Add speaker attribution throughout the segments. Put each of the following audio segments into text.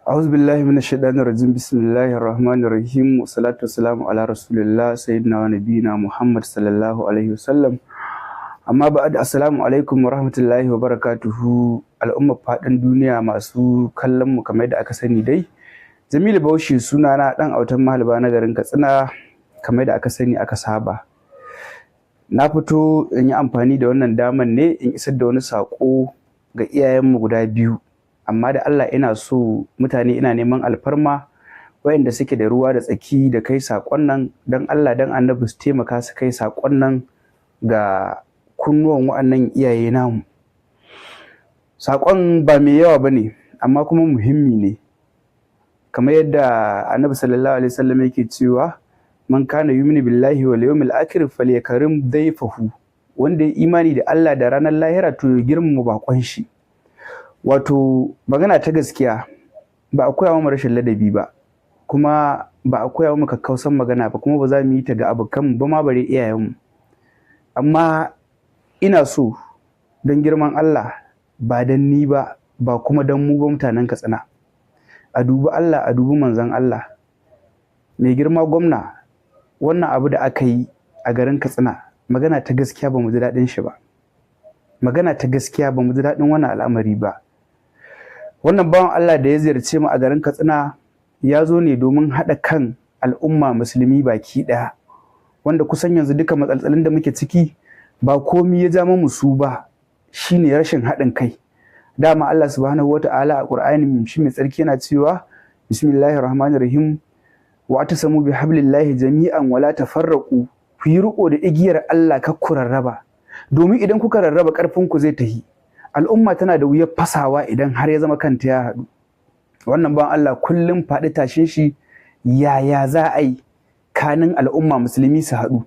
Speaker 1: أعوذ بالله من الشيطان الرجيم بسم الله الرحمن الرحيم والصلاة والسلام على رسول الله سيدنا ونبينا محمد صلى الله عليه وسلم amma ba'ad assalamu alaikum wa rahmatullahi wa barakatuhu al'ummar faɗin duniya masu kallon mu kamar da aka sani dai Jamilu Bauchi sunana dan autan Mahalba na garin Katsina kamar da aka sani aka saba na fito in yi amfani da wannan daman ne in isar da wani sako ga iyayenmu guda biyu amma da Allah ina so mutane ina neman alfarma wayanda suke da ruwa da tsaki da kai sakon nan dan Allah dan Annabi su taimaka su kai sakon nan ga kunnuwan wa'annan iyaye namu. Sakon ba mai yawa bane amma kuma muhimmi ne kamar yadda Annabi sallallahu alaihi wasallam yake cewa man kana yu'minu billahi wal yawmil akhir falyakrim dayfahu, wanda ya imani da Allah da ranar lahira to ya girmama bakon shi. Wato magana ta gaskiya ba a koya mu rashin ladabi ba kuma ba a koya mu kakkausan magana ba kuma ba za mu yi ta ga abokanmu ba ma bare iyayenmu. Amma ina so don girman Allah ba don ni ba ba kuma don mu ba mutanen Katsina a dubi Allah a dubi manzon Allah. Mai girma gwamna, wannan abu da aka yi a garin Katsina magana ta gaskiya ba mu ji daɗin shi ba. Magana ta gaskiya ba mu ji daɗin wannan al'amari ba. Wannan bawan Allah da ya ziyarce mu a garin Katsina ya zo ne domin haɗa kan al'umma musulmi baki ɗaya, wanda kusan yanzu duka matsaltsalin da muke ciki ba komi ya ja mu su ba shine rashin haɗin kai. Dama Allah subhanahu wata'ala a Qur'ani shi mai tsarki yana cewa bismillahir rahmanir rahim wa atasamu bi hablillahi jami'an wala tafarraqu, ku yi riko da igiyar Allah kar ku rarraba, domin idan kuka rarraba karfin ku zai tahi. Al'umma tana da wuyar fasawa idan har ya zama kanta ya haɗu. Wannan ban Allah kullum faɗi tashin shi yaya za a yi kanin al'umma musulmi su haɗu,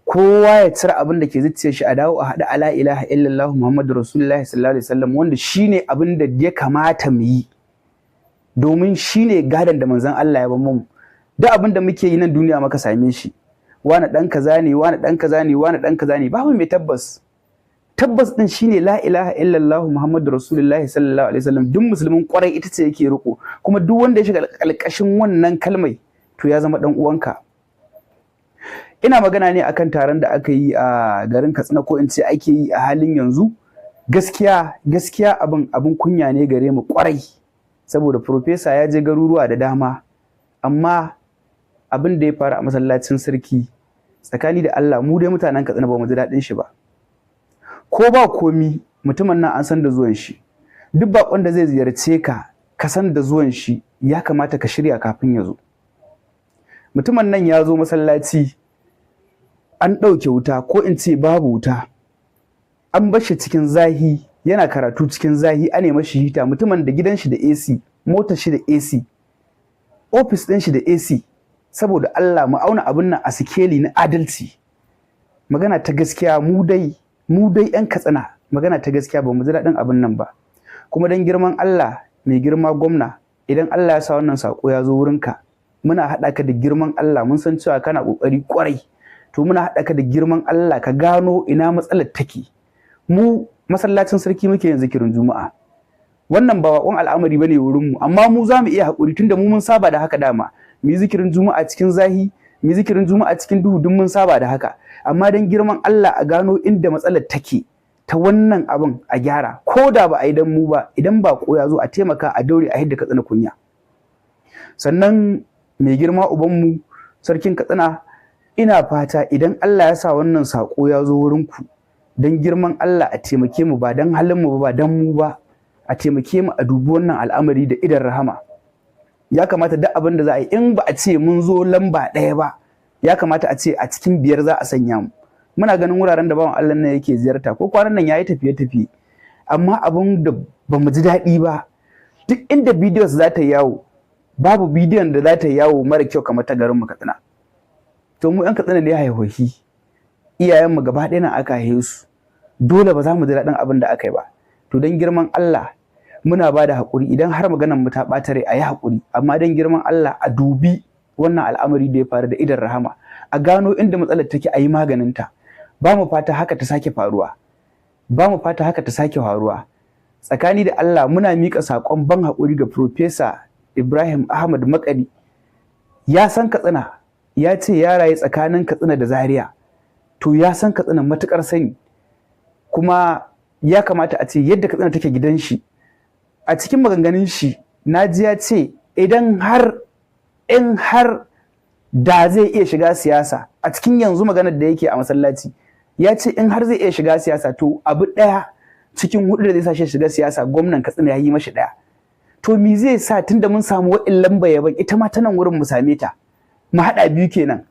Speaker 1: kowa ya cire abin da ke zuciyar shi a dawo a haɗa ala ilaha illallah muhammadu rasulullahi sallallahu alaihi wasallam, wanda shine abin da ya kamata mu yi domin shine gadan da manzon Allah ya bamu. Duk abin da muke yi nan duniya maka same shi, wani dan kaza ne, wani dan kaza ne, wani dan kaza ne, babu mai tabbas. Tabbas din shine la ilaha illallah muhammadu rasulullahi sallallahu alaihi wasallam. Duk musulmin kwarai ita ce yake riko, kuma duk wanda ya shiga kalkashin wannan kalmai to ya zama dan uwanka. Ina magana ne akan taron da aka yi a garin Katsina, ko in ce ake yi a halin yanzu. Gaskiya abin kunya ne gare mu kwarai, saboda profesa ya je garuruwa da dama, amma abin da ya faru a masallacin sarki tsakani da Allah mu dai mutanen Katsina ba mu ji daɗin shi ba. Ko ba komi mutumin nan an san da zuwan shi, duk bakon da zai ziyarce ka ka san da zuwan shi, ya kamata ka shirya kafin ya zo. Mutumin nan ya zo masallaci an ɗauke wuta, ko in ce babu wuta, an bar shi cikin zahi yana karatu cikin zahi, an nemi shi hita. Mutumin da gidan shi da AC, motar shi da AC, ofis ɗin shi da AC. Saboda Allah mu auna abin nan a sikeli na adalci. Magana ta gaskiya mu dai 'yan Katsina, magana ta gaskiya ba mu ji daɗin abin nan ba. Kuma don girman Allah mai girma gwamna, idan Allah ya sa wannan sako ya zo wurinka, muna haɗa ka da girman Allah, mun san cewa kana ƙoƙari ƙwarai, to muna haɗa ka da girman Allah ka gano ina matsalar take. Mu masallacin sarki muke yin zikirin juma'a, wannan ba waƙon al'amari bane wurin mu, amma mu za mu iya haƙuri tunda mu mun saba da haka. Dama mu yi zikirin juma'a cikin zahi, mu yi zikirin juma'a cikin duhu, duk mun saba da haka. Amma don girman Allah a gano inda matsalar take ta wannan abin a gyara, ko da ba a yi dan mu ba, idan baƙo ya zo a taimaka a daure a yadda Katsina kunya. Sannan mai girma ubanmu sarkin Katsina, ina fata idan Allah ya sa wannan sako ya zo wurinku, don girman Allah a taimake mu, ba don halin mu ba don mu ba, a taimake mu a dubi wannan al'amari da idan rahama. Ya kamata duk abin da za a yi, in ba a ce mun zo lamba ɗaya ba, ya kamata a ce a cikin 5 za a sanya mu. Muna ganin wuraren da bawan Allah nan yake ziyarta, ko kwanan nan yayi tafiye-tafiye, amma abin da ba mu ji daɗi ba, duk inda bidiyon za ta yawo, babu bidiyon da za ta yawo mara kyau kamar ta garin mu Katsina. To mu 'yan Katsina ne haihuhi, iyayenmu gaba ɗaya nan aka haihe su, dole ba za mu ji daɗin abin da aka yi ba. To don girman Allah muna ba da haƙuri, idan har maganar mu ta ɓata rai a yi haƙuri, amma don girman Allah a dubi wannan al'amari da ya faru da idan rahama, a gano inda matsalar take a yi maganinta. Ba mu fata haka ta sake faruwa, tsakani da Allah muna miƙa saƙon ban haƙuri ga Profesa Ibrahim Ahmad Makari ya san Katsina, ya ce ya rayu tsakanin Katsina da Zaria, to ya san Katsina matukar sani, kuma ya kamata a ce yadda Katsina take gidan shi. A cikin maganganun shi na ji ya ce in har da zai iya shiga siyasa, a cikin yanzu maganar da yake a masallaci ya ce in har zai iya shiga siyasa to abu ɗaya cikin 4 da zai sa shi shiga siyasa gwamnan Katsina ya yi mashi ɗaya. To me zai sa tunda mun samu wa'in lamba yaban ita ma ta nan wurin mu same ta, mu haɗa biyu kenan.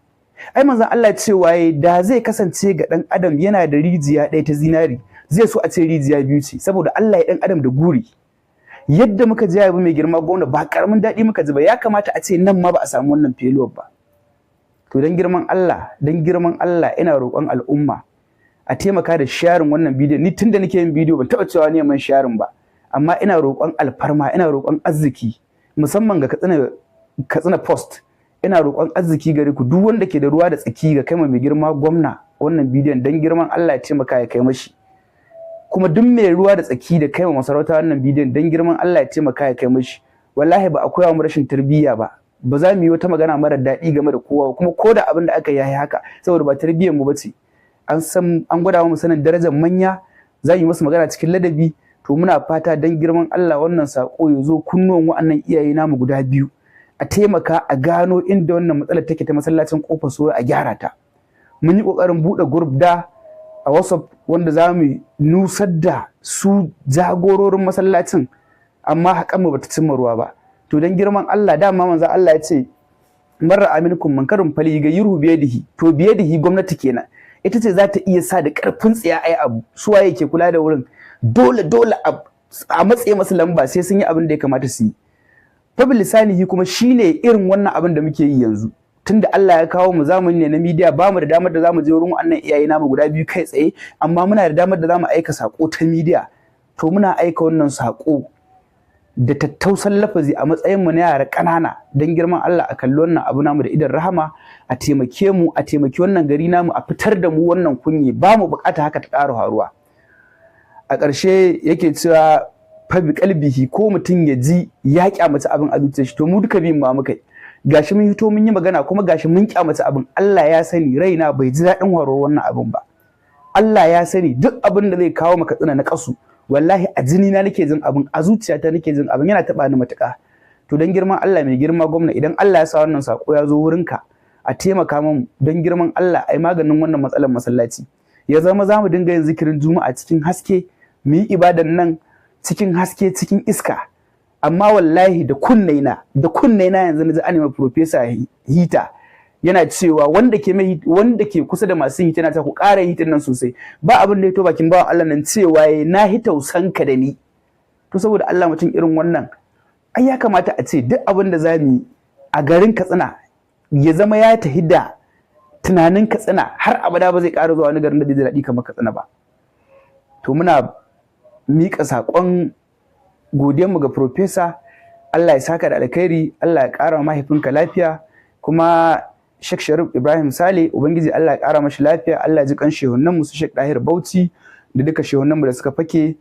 Speaker 1: Ai manzon Allah cewa da zai kasance ga ɗan adam yana da rijiya ɗaya ta zinari, zai so a ce rijiya biyu ce, saboda Allah ya ɗan adam da guri. Yadda muka ji yabi mai girma gwamna ba karamin daɗi muka ji ba, ya kamata a ce nan ma ba a samu wannan failure ba. To dan girman Allah ina roƙon al'umma a taimaka da sharing wannan bidiyo. Ni tunda nake yin bidiyo ban taɓa cewa neman sharing ba, amma ina roƙon alfarma, ina roƙon arziki musamman ga Katsina Post. Ina roƙon arziki gare ku, duk wanda ke da ruwa da tsaki ga kai mai girma gwamna wannan bidiyon, dan girman Allah ya taimaka ya kai mashi. Kuma duk mai ruwa da tsaki da kai masarauta wannan bidiyon, dan girman Allah ya taimaka ya kai mashi. Wallahi ba a koya mu rashin tarbiyya ba za mu yi wata magana mara daɗi game da kowa, kuma ko da abin da aka yi haka saboda ba tarbiyyar mu bace. An gwada mu sanin darajar manya, za mu yi musu magana cikin ladabi. To muna fata dan girman Allah wannan sako ya zo kunnuwan wa'annan iyaye namu guda biyu, a taimaka a gano inda wannan matsalar take ta masallacin Kofar Soro a gyara ta. Mun yi kokarin buɗe group da a WhatsApp wanda za mu nusar da su jagororin masallacin, amma hakan mu bata cimma ruwa ba. To dan girman Allah, dama manzo Allah ya ce marra aminkum mankarun fali ga yurhu biyadihi, to biyadihi gwamnati kenan, ita ce za ta iya sa da karfin tsiya ai abu. Su waye ke kula da wurin, dole a matsaye masu lamba sai sun yi abin da ya kamata su yi. Fabil lisanihi kuma shine irin wannan abin da muke yi yanzu. Tunda Allah ya kawo mu zamani ne na media, ba mu da damar da zamu je wurin wannan iyaye namu guda biyu kai tsaye, amma muna da damar da zamu aika sako ta media. To muna aika wannan sako da tattausan lafazi a matsayin mu na yara ƙanana, dan girman Allah a kalli wannan abu namu da idan rahama, a taimake mu, a taimaki wannan gari namu, a fitar da mu wannan kunyi. Ba mu bukata haka ta ƙara haruwa. A ƙarshe yake cewa fa bi qalbihi, ko mutum ya ji ya kyamata abin a zuciyar shi. To mu duka biyun ma muka yi, gashi mun hito mun yi magana, kuma gashi mun kyamata abin. Allah ya sani raina bai ji daɗin horo wannan abin ba. Allah ya sani duk abin da zai kawo maka tsina na kasu, wallahi a jini na nake jin abin, a zuciyata nake jin abin, yana taɓa ni matuƙa. To dan girman Allah mai girma gwamna, idan Allah ya sa wannan sako ya zo wurinka, a taimaka mun dan girman Allah ai maganin wannan matsalar masallaci. Ya zama za mu dinga yin zikirin juma'a cikin haske, mu yi ibadan nan cikin haske cikin iska. Amma wallahi da kunnaina yanzu na ji anima Professor Hita yana cewa wanda ke kusa da masu hita na ta ku ƙara hitin nan sosai. Ba abin da ya to bakin bawan Allah nan cewa na hitausan ka da ni. To saboda Allah mutum irin wannan, ai ya kamata a ce duk abin da zamu yi a garin Katsina ya zama ya tahi da tunanin Katsina, har abada ba zai ƙara zuwa wani garin da zai daɗi kamar Katsina ba. To muna miƙa saƙon godiyarmu ga Professor. Allah ya saka da alkhairi, Allah ya ƙara mahaifinka lafiya, kuma Sheikh Sharif Ibrahim Sale, ubangiji Allah ya ƙara mashi lafiya. Allah ya ji kan shehunan mu su Sheikh Dahir Bauchi da duka shehunan mu da suka fake,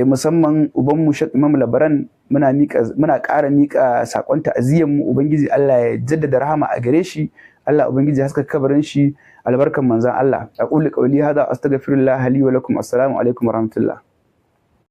Speaker 1: musamman uban mu Sheikh Imam Labaran. Muna ƙara miƙa saƙon ta'aziyyar mu, ubangiji Allah ya jaddada rahama a gare shi, Allah ubangiji ya haska kabarin shi, albarkan manzon Allah. Aqulu qawli hadha astaghfirullah li wa lakum. Assalamu alaikum wa rahmatullah.